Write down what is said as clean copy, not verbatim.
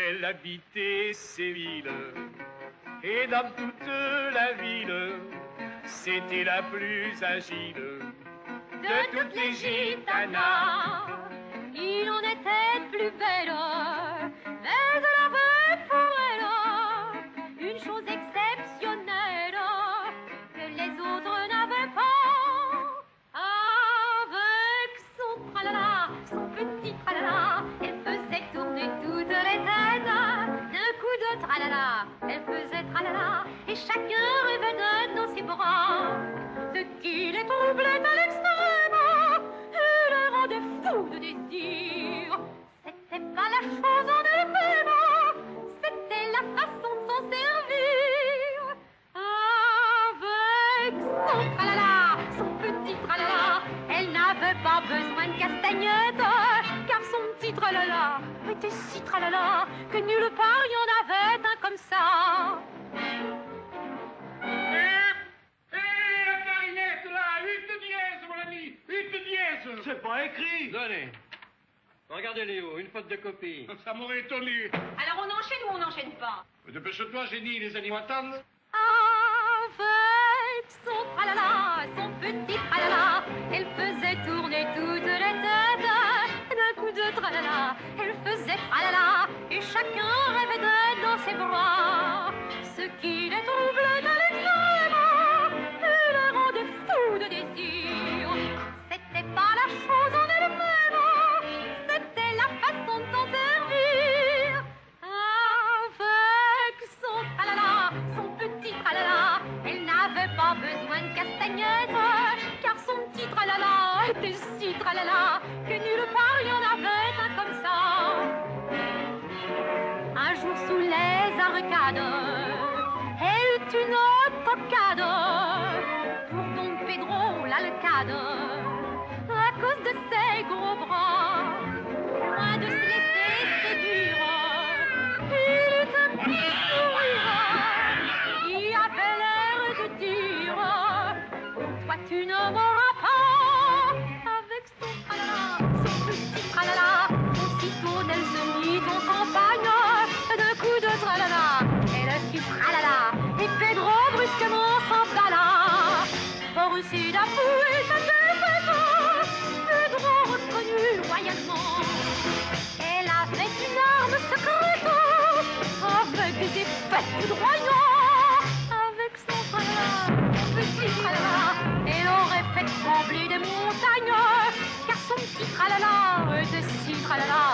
Elle habitait Séville, et dans toute la ville, c'était la plus agile de toutes les gitanas. Il en était plus belle, mais elle avait pour elle une chose exceptionnelle que les autres n'avaient pas. Avec son tralala, son petit tralala, elle faisait tourner toutes les têtes. D'un coup de tralala, elle faisait tralala, et chacun rêvait d'être dans ses bras. Ce qui les troublait à l'extrême et les rendait fous de désir, c'était pas la chose en elle-même, c'était la façon de s'en servir. Avec son tralala, son petit tralala, elle n'avait pas besoin de castagnettes, car son petit tralala était si tralala que nulle part il y en avait un comme ça. La clarinette là, 8 dièse mon ami, 8 dièse. C'est pas écrit. Donnez. Regardez Léo, une faute de copie. Ça m'aurait étonné. Alors on enchaîne ou on n'enchaîne pas? Dépêche-toi, génie, les animaux attendent. Avec son tralala, son petit tralala, elle faisait tourner toutes les têtes. D'un coup de tralala, elle faisait tralala, et chacun rêvait d'être dans ses bras. Ce qui les troublait à l'extrême et les rendait fous de désir, c'était pas la chose en elle-même, c'était la façon de s'en servir. Avec son tralala, son petit tralala, elle n'avait pas besoin de castagnettes, car son petit tralala était si tralala que nulle part il y en avait un comme ça. Un jour sous les arcades, elle eut une tocade pour Don Pedro l'alcade, à cause de ses gros bras. Loin de se laisser séduire, il eut un petit sourire qui avait l'air de dire: toi tu ne m'auras pas. Avec son tralala, son petit tralala, aussitôt elle se mit en campagne. D'un coup de tralala, elle fit tralala, et Pedro brusquement s'emballa. Forcé d'avouer sa défaite, Pedro reconnut loyalement qu'elle avait une arme secrète, avec des effets foudroyants. Avec son tralala, petit tralala, elle aurait fait trembler des montagnes, car son petit tralala était si tralala